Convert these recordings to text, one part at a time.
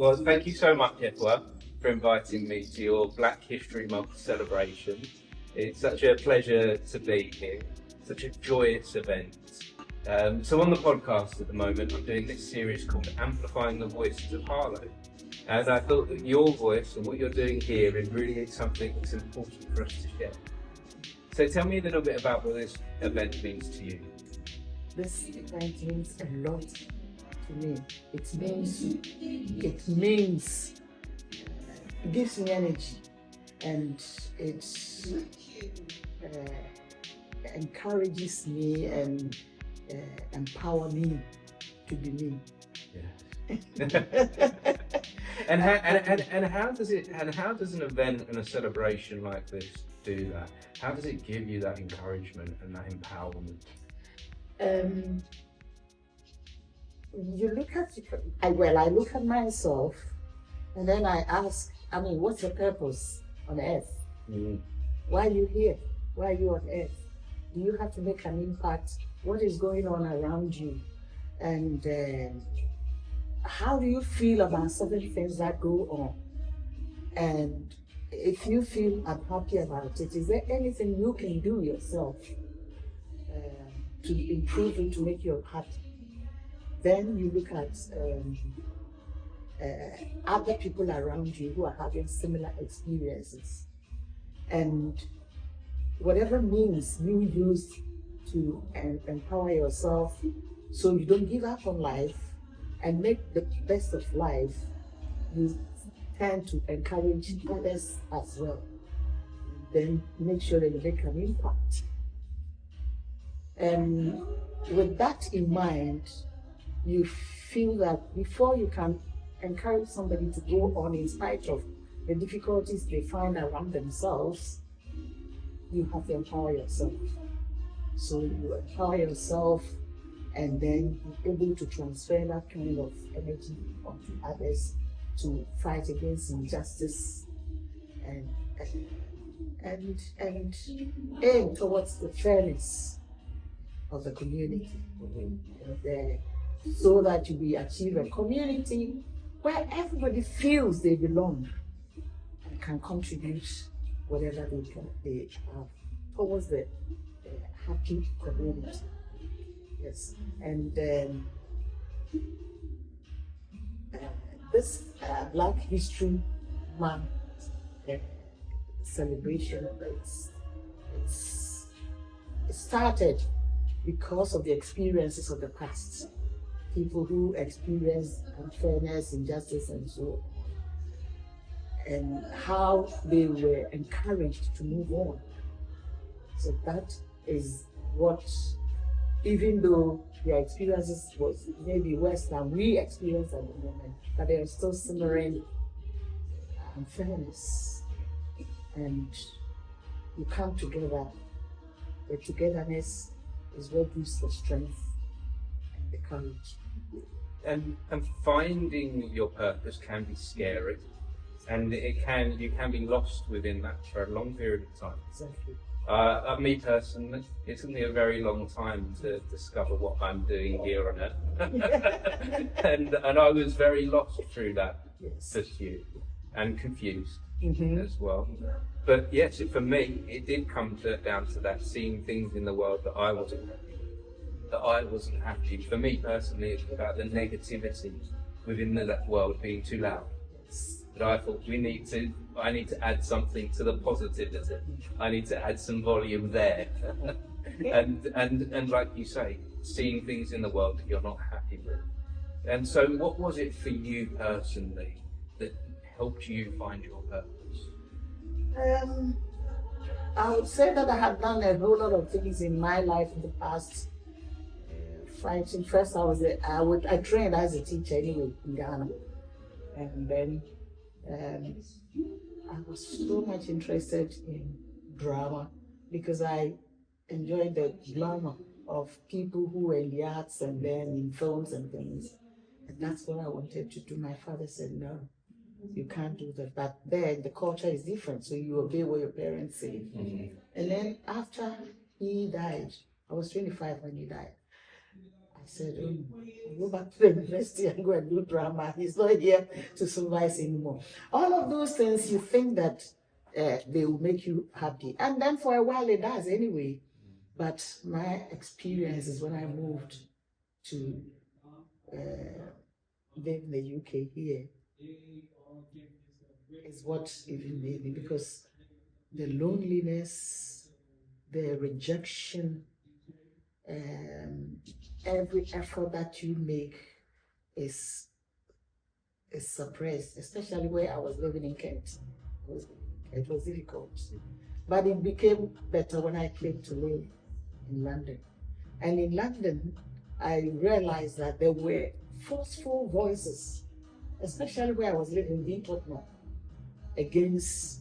Well, thank you so much, Efua, for inviting me to your Black History Month celebration. It's such a pleasure to be here, such a joyous event. So on the podcast at the moment, I'm doing this series called Amplifying the Voices of Harlow. And I thought that your voice and what you're doing here is really something that's important for us to share. So tell me a little bit about what this event means to you. This event means a lot to me. It gives me energy, and it encourages me and empower me to be me. Yeah. And how does an event and a celebration like this do that? How does it give you that encouragement and that empowerment? You look at I look at myself, and then I ask, what's your purpose on earth? Why are you here? Why are you on earth? Do you have to make an impact? What is going on around you? And how do you feel about certain things that go on? And if you feel unhappy about it, is there anything you can do yourself to improve and to make you happy? Then you look at other people around you who are having similar experiences, and whatever means you use to empower yourself so you don't give up on life and make the best of life, you tend to encourage others as well. Then make sure that you make an impact. And with that in mind, you feel that before you can encourage somebody to go on in spite of the difficulties they find around themselves, you have to empower yourself. So you empower yourself, and then you're able to transfer that kind of energy onto others to fight against injustice and aim towards the fairness of the community. So that we achieve a community where everybody feels they belong and can contribute whatever they have towards the happy community. Yes, and this Black History Month celebration, it started because of the experiences of the past. People who experienced unfairness, injustice, and so on, and how they were encouraged to move on. So that is what, even though their experiences was maybe worse than we experienced at the moment, but they are still simmering unfairness. And you come together. The togetherness is what gives the strength and the courage. And finding your purpose can be scary, and you can be lost within that for a long period of time. Exactly. Me personally, it took me a very long time to discover what I'm doing here on Earth, and I was very lost through that pursuit and confused as well. But yes, for me, it did come down to that, seeing things in the world that I wasn't happy. For me personally, it's about the negativity within that world being too loud. But I thought I need to add something to the positivity. I need to add some volume there. and like you say, seeing things in the world that you're not happy with. And so what was it for you personally that helped you find your purpose? I would say that I have done a whole lot of things in my life in the past. Fighting. First, I trained as a teacher anyway in Ghana, and then I was so much interested in drama because I enjoyed the glamour of people who were in the arts and then in films and things, and that's what I wanted to do. My father said, "No, you can't do that." But then the culture is different, so you obey what your parents say. And then after he died, I was 25 when he died. I said, I'll go back to the university and go and do drama. He's not here to supervise anymore. All of those things, you think that they will make you happy. And then for a while it does anyway. But my experience is when I moved to live in the UK here, is what even made me, because the loneliness, the rejection, every effort that you make is suppressed, especially where I was living in Kent. It was difficult. But it became better when I came to live in London. And in London, I realized that there were forceful voices, especially where I was living in Tottenham, against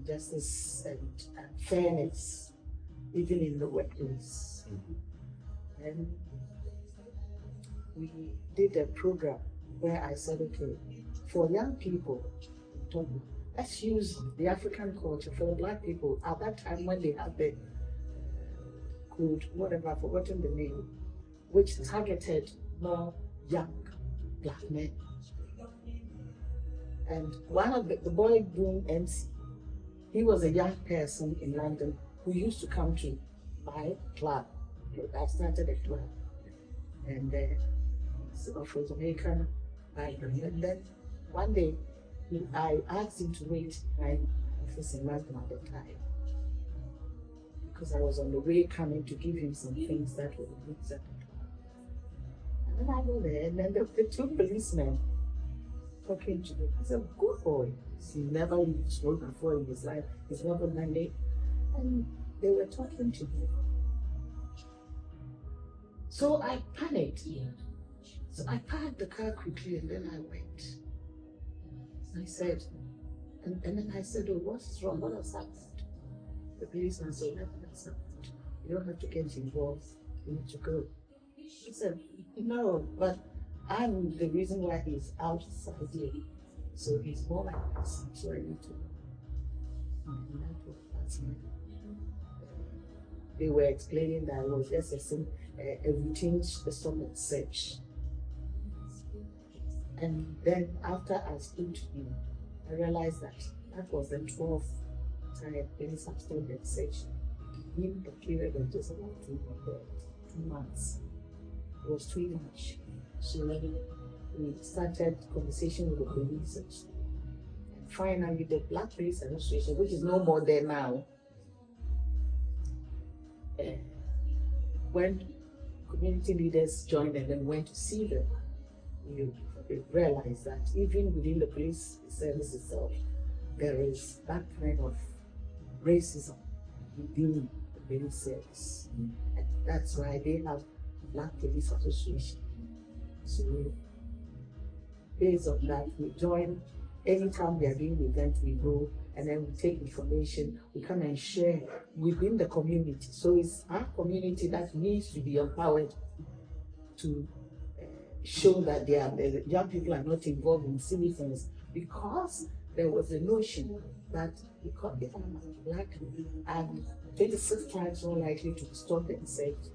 justice and fairness, even in the workplace. And we did a program where I said, okay, for young people, let's use the African culture for the Black people at that time when they had the code, whatever, I've forgotten the name, which targeted more young Black men. And one of the boy Boom MC, he was a young person in London who used to come to my club. I started a club, and he's of Jamaican background. And then one day, I asked him to wait in my office in London at the time, because I was on the way coming to give him some things that were needs at the club. And then I go there, and then the two policemen talking to me. He's a good boy. He never used smoke before in his life. He's never done it. And they were talking to me. So I panicked. So I parked the car quickly, and then I went. I said, and then I said, oh, what's wrong? What has happened? The policeman said, nothing has happened. You don't have to get involved. You need to go. He said, no, but I'm the reason why he's outside here. So he's more like us. So I need to. And that's my. They were explaining that it was just a routine stop and search. And then after I spoke to him, I realized that was the 12th time police have stopped and searched in a period of just about 2 months. It was too much. So we started conversation with the police. And finally, the Black Police Association, which is no more there now, when community leaders joined and then went to see them, we realized that even within the police service itself, there is that kind of racism within the police service. And that's why they have Black Police Association. So based on that, we join. Anytime we are doing an event, we go and then we take information, we come and share within the community. So it's our community that needs to be empowered to show that the young people are not involved in silly things, because there was a notion that because if I'm Black, I'm 26 times more likely to be stopped and saved.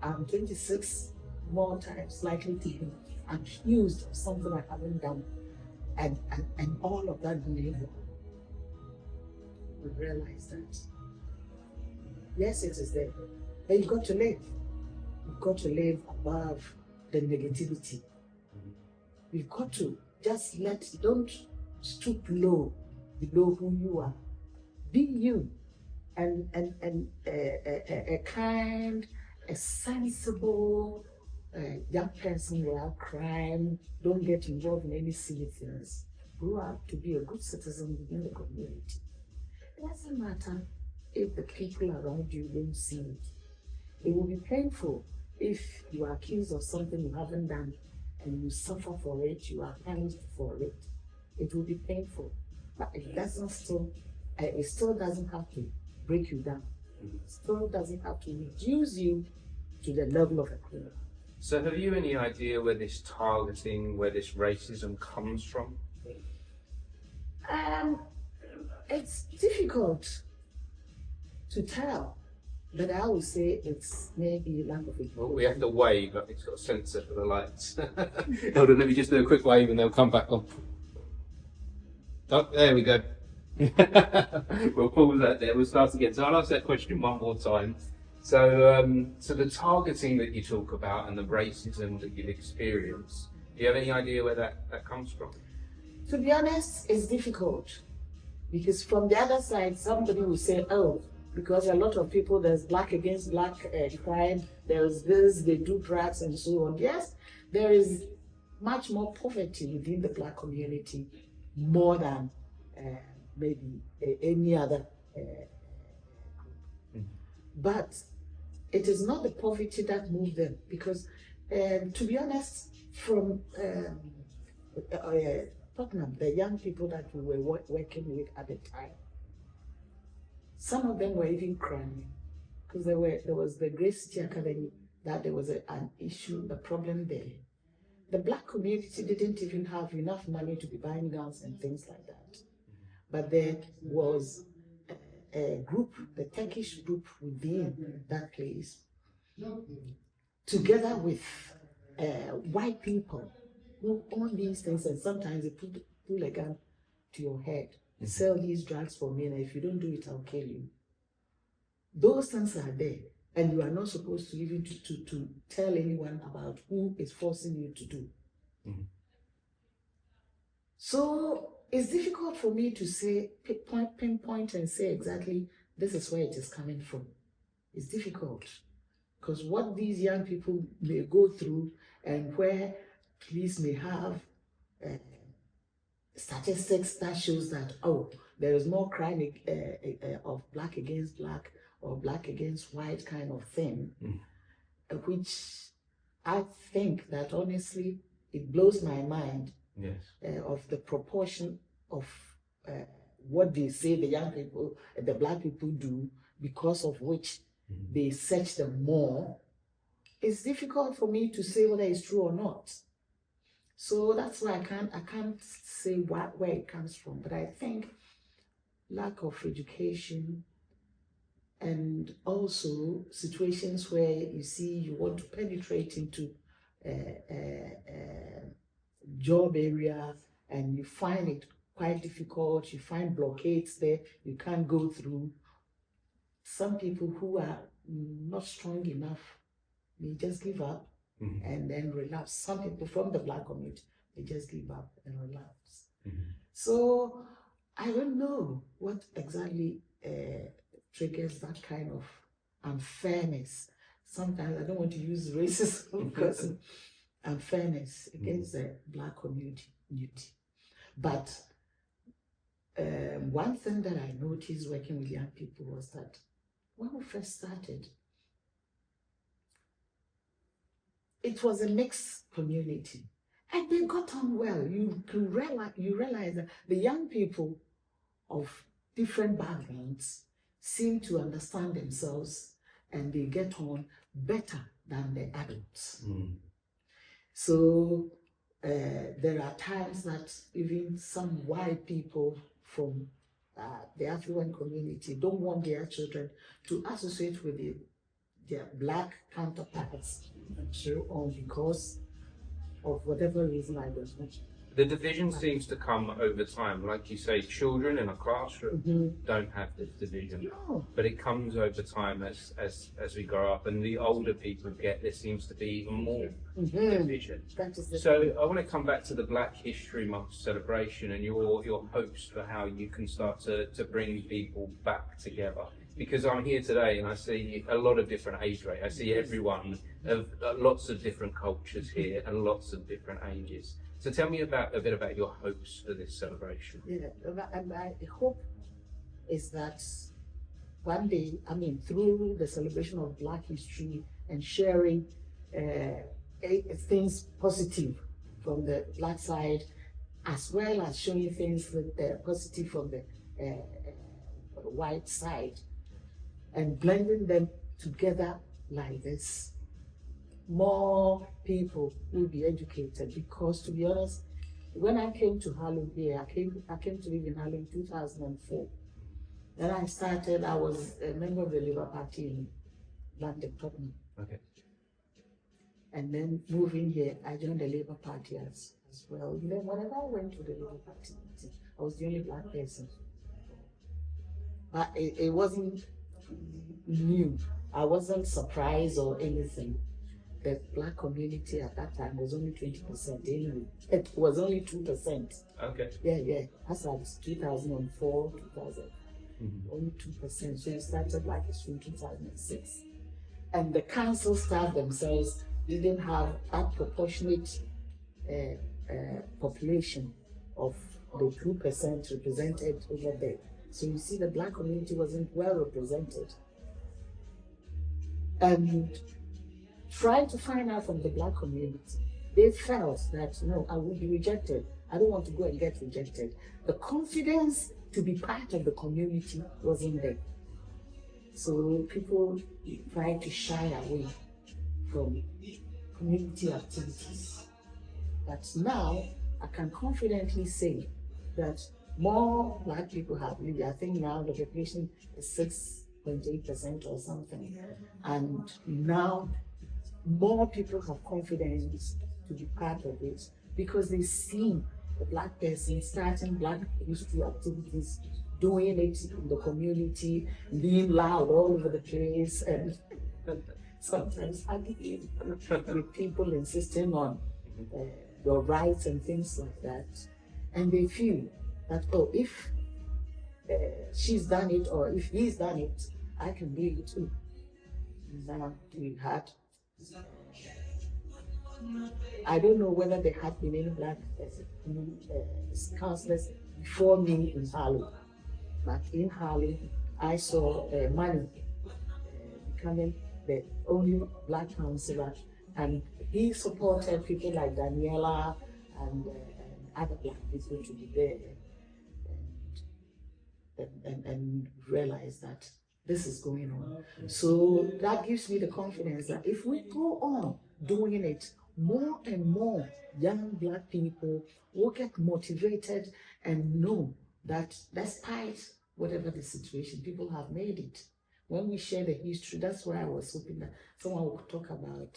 I'm 26 more times likely to be accused of something I haven't done, and all of that behavior. We realize that yes, it is there, but you've got to live. You've got to live above the negativity. You've got to just don't stoop low below who you are. Be you, and a kind, a sensible young person without crime. Don't get involved in any silly things. Grow up to be a good citizen within the community. It doesn't matter if the people around you don't see it. It will be painful if you are accused of something you haven't done and you suffer for it, you are punished for it. It will be painful, but it still doesn't have to break you down. It still doesn't have to reduce you to the level of a criminal. So have you any idea where this targeting, where this racism comes from? It's difficult to tell, But I would say it's maybe lack of education. Well, we have to wave, but it's got a sensor for the lights. Hold on, let me just do a quick wave and they'll come back on. Oh, there we go. We'll pause that there. We'll start again. So I'll ask that question one more time. So, so the targeting that you talk about and the racism that you've experienced, do you have any idea where that comes from? To be honest, it's difficult because from the other side, somebody will say, "Oh, because a lot of people, there's black against black crime, there's this, they do drugs and so on." Yes, there is much more poverty within the black community, more than maybe any other but it is not the poverty that moved them, because to be honest, from Tottenham, the young people that we were working with at the time, some of them were even crying because there was the Great City Academy, that there was an issue, a problem there. The black community didn't even have enough money to be buying guns and things like that. But there was a group, the Turkish group within that place, together with white people who own these things, and sometimes they pull a gun to your head, sell these drugs for me, and if you don't do it, I'll kill you. Those things are there, and you are not supposed to even to tell anyone about who is forcing you to do. So it's difficult for me to say, pinpoint and say exactly this is where it is coming from. It's difficult because what these young people may go through, and where police may have statistics that shows that, oh, there is more crime of black against black or black against white kind of thing, which I think that honestly, it blows my mind. Yes. Of the proportion of what they say the young people, the black people do, because of which they search them more. It's difficult for me to say whether it's true or not. So that's why I can't say where it comes from. But I think lack of education, and also situations where you see you want to penetrate into job area and you find it quite difficult, you find blockades there, you can't go through. Some people who are not strong enough, they just give up and then relapse. Some people from the black community, they just give up and relapse. So I don't know what exactly triggers that kind of unfairness. Sometimes I don't want to use racism because unfairness against the black community. But one thing that I noticed working with young people was that when we first started, it was a mixed community, and they got on well. You realize that the young people of different backgrounds seem to understand themselves, and they get on better than the adults. So there are times that even some white people from the affluent community don't want their children to associate with their black counterparts and so on, because of whatever reason I don't know. The division seems to come over time. Like you say, children in a classroom don't have this division, but it comes over time as we grow up, and the older people get, there seems to be even more division. So I want to come back to the Black History Month celebration and your hopes for how you can start to bring people back together. Because I'm here today and I see a lot of different age rates. I see everyone of lots of different cultures here and lots of different ages. So tell me a bit about your hopes for this celebration. Yeah, and my hope is that one day, through the celebration of Black History and sharing things positive from the Black side, as well as showing things positive from the white side, and blending them together like this, more people will be educated. Because to be honest, when I came to Harlow here, I came to live in Harlow in 2004. Then I was a member of the Labour Party London, Tottenham. Okay. And then moving here, I joined the Labour Party as well. You know, whenever I went to the Labour Party meeting, I was the only black person. But it wasn't new. I wasn't surprised or anything. The black community at that time was only 20% anyway. It was only 2%. Okay. Yeah. That's like 2004, 2000. Only 2%. So it started like in 2006. And the council staff themselves didn't have that proportionate population of the 2% represented over there. So you see the black community wasn't well represented. And trying to find out from the black community, they felt that, no, I will be rejected. I don't want to go and get rejected. The confidence to be part of the community wasn't there. So people tried to shy away from community activities. But now I can confidently say that more black people have lived. I think now the population is 6.8% or something. And now more people have confidence to be part of it because they see the black person starting black history activities, doing it in the community, being loud all over the place, and sometimes arguing with people insisting on your rights and things like that. And they feel that, oh, if she's done it or if he's done it, I can do it too. Now we had, I don't know whether there had been any black councillors before me in Harlow, but in Harlow I saw Mani becoming the only black councillor, and he supported people like Daniela and other black people to be there and realize that this is going on. So that gives me the confidence that if we go on doing it, more and more young black people will get motivated and know that despite whatever the situation, people have made it. When we share the history, that's why I was hoping that someone would talk about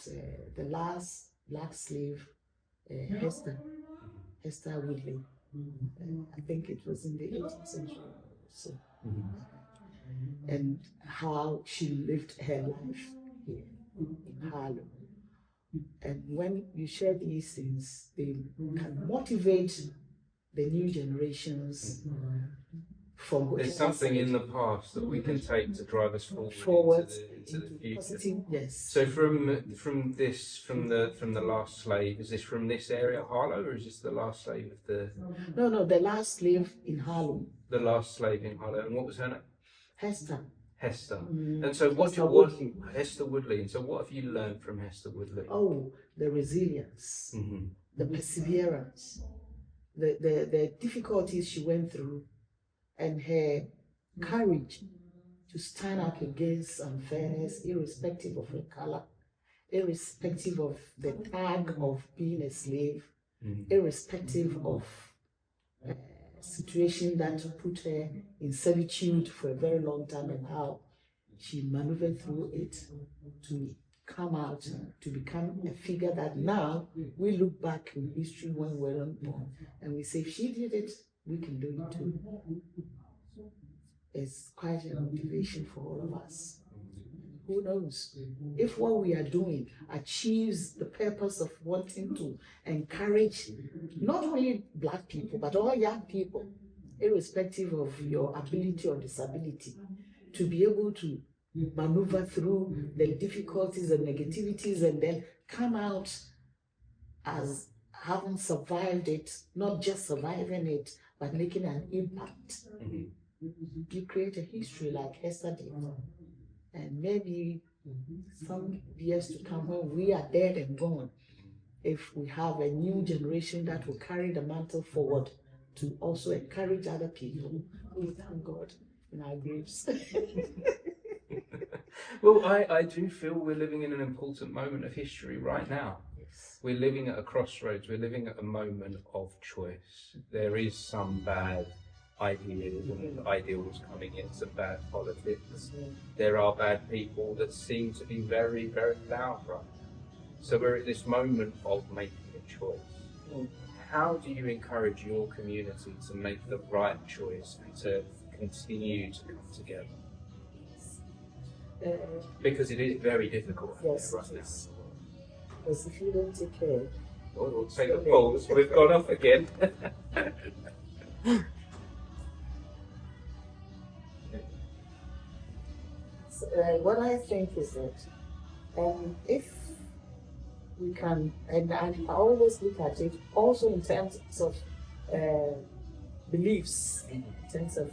the last black slave, Hester Woodley. I think it was in the 18th century or so. And how she lived her life here in Harlow. And when you share these things, they can motivate the new generations from there's something in the past that we can take to drive us forward into the future. Positive, yes. So from the last slave, is this from this area, Harlow, or is this the last slave of the? No, the last slave in Harlow. The last slave in Harlow, and what was her name? Hester. And so Hester Woodley. And so what have you learned from Hester Woodley? Oh, the resilience, the perseverance, the difficulties she went through, and her courage to stand up against unfairness, irrespective of her color, irrespective of the tag of being a slave, irrespective of situation that put her in servitude for a very long time, and how she maneuvered through it to come out to become a figure that now we look back in history when we were born and we say, if she did it, we can do it too. It's quite a motivation for all of us. Who knows if what we are doing achieves the purpose of wanting to encourage not only black people but all young people, irrespective of your ability or disability, to be able to maneuver through the difficulties and negativities and then come out as having survived it, not just surviving it, but making an impact. You create a history like Hester did. And maybe some years to come when we are dead and gone, if we have a new generation that will carry the mantle forward to also encourage other people, we thank God in our graves. Well, I do feel we're living in an important moment of history right now. Yes. We're living at a crossroads. We're living at a moment of choice. There is some bad ideas and ideals coming in, some bad politics. There are bad people that seem to be very, very loud right now. So we're at this moment of making a choice. How do you encourage your community to make the right choice and to continue to come together? Because it is very difficult right now. Because if you don't take care... Oh, we'll take a pause. We've gone off again. So, what I think is that if we can, and I always look at it also in terms of beliefs, in terms of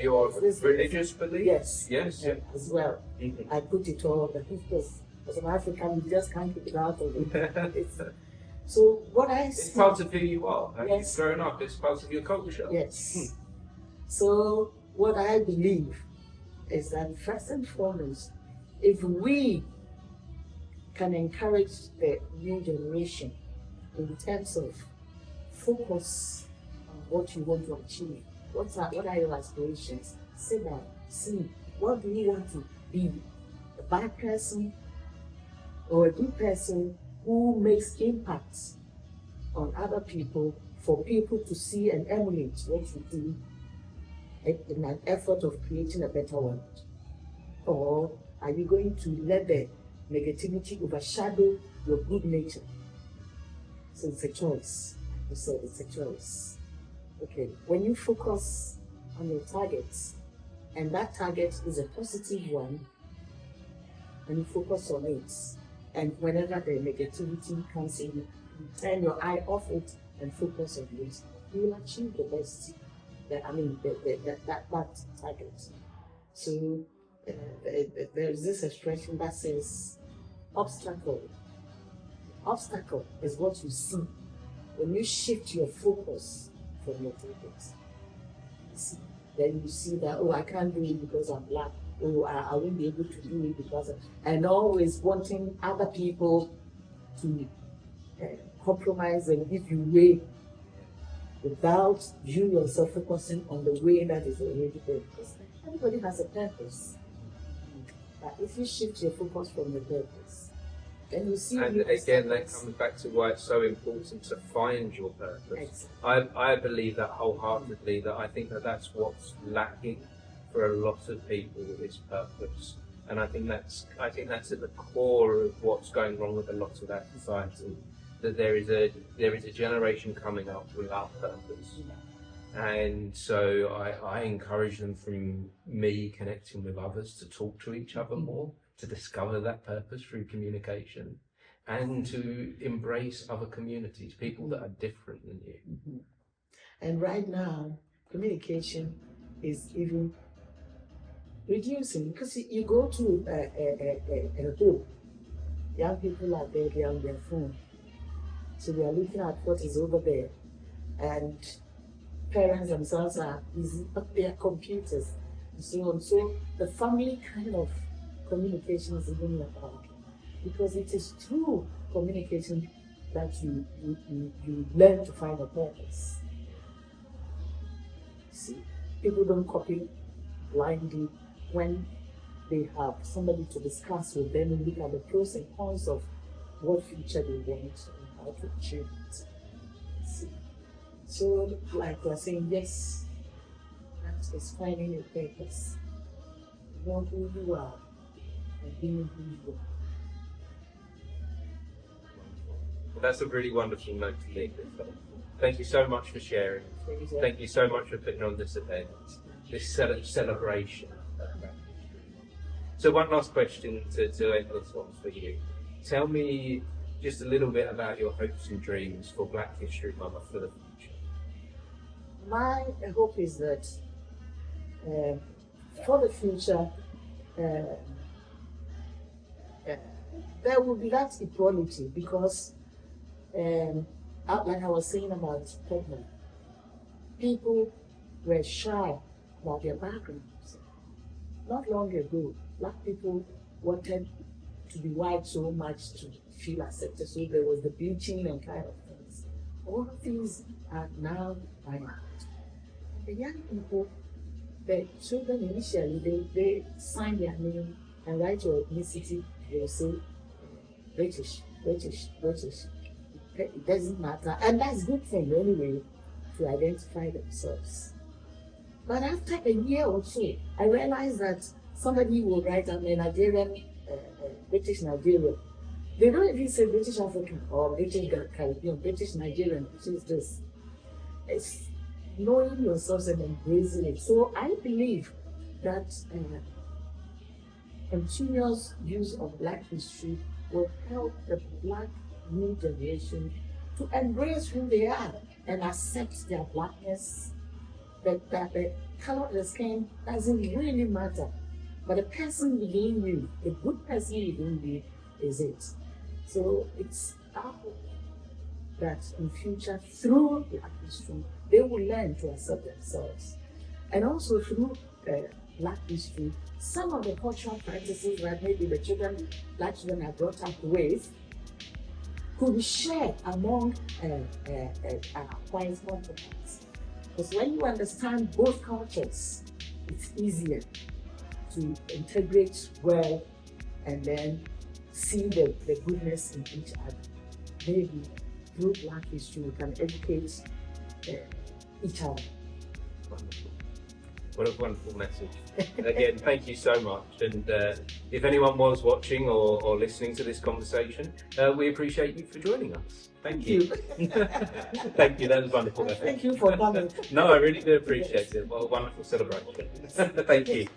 your religious beliefs? Yes, as well. I put it all, but because as an African, you just can't keep it out of it. So what I see... It's part of who you are. You've grown up, it's part of your culture. Yes. So what I believe is that first and foremost, if we can encourage the new generation in terms of focus on what you want to achieve, what are your aspirations? Sit down, see, what do you want to be? A bad person or a good person who makes impact on other people for people to see and emulate what you do in an effort of creating a better world? Or are you going to let the negativity overshadow your good nature? So it's a choice. You said it's a choice. Okay, when you focus on your targets, and that target is a positive one, and you focus on it, and whenever the negativity comes in, you turn your eye off it and focus on it, you will achieve the best. That target. So there is this expression that says, obstacle is what you see when you shift your focus from your target. Then you see that, oh, I can't do it because I'm black. Oh, I won't be able to do it because and always wanting other people to compromise and give you way, without you yourself focusing on the way that is already there. Because everybody has a purpose. But if you shift your focus from the purpose, then you see... And again, that comes back to why it's so important to find your purpose. Exactly. I believe that wholeheartedly, that I think that that's what's lacking for a lot of people with this purpose. And I think that's at the core of what's going wrong with a lot of our society. That there is a generation coming up without purpose, and so I encourage them, from me connecting with others, to talk to each other more, to discover that purpose through communication, and to embrace other communities, people that are different than you. And right now, communication is even reducing, because you go to a home, young people are there, they're on their phone. So they are looking at what is over there, and parents themselves are busy at their computers and so on. So the family kind of communication is even about, because it is through communication that you learn to find a purpose. See, people don't copy blindly when they have somebody to discuss with them and look at the pros and cons of what future they want. To achieve it. So, like we're saying, yes, that is finding your purpose. Know who you are and being who you are. Well, that's a really wonderful note to leave with. Thank you so much for sharing. Thank you so much for putting on this event, this celebration. So, one last question to end this one for you. Tell me just a little bit about your hopes and dreams for Black History Month for the future. My hope is that for the future, there will be that equality, because like I was saying about pregnant, people were shy about their backgrounds. Not long ago, Black people wanted to be white so much to feel accepted, so there was the bleaching and kind of things. all things are now buying. The young people, the children initially, they sign their name and write your ethnicity. They will say British. It doesn't matter, and that's good for them anyway to identify themselves. But after a year or two, I realized that somebody will write, I'm a Nigerian, British Nigerian. They don't even say British African or British Caribbean, British Nigerian, which is this. It's knowing yourselves and embracing it. So I believe that continuous use of Black history will help the Black new generation to embrace who they are and accept their Blackness, that the color of the skin doesn't really matter. But the person within you, the good person within you, is it. So it's our hope that in future, through Black history, they will learn to accept themselves. And also through Black history, some of the cultural practices that maybe the Black children are brought up with could be shared among our white counterparts. Because when you understand both cultures, it's easier to integrate well and then see the goodness in each other. Maybe through Black history, we can educate each other. Wonderful. What a wonderful message. Again, thank you so much. And if anyone was watching or listening to this conversation, we appreciate you for joining us. Thank you. Thank you, that was wonderful. Thank you for coming. No, I really do appreciate it. What a wonderful celebration. Thank you.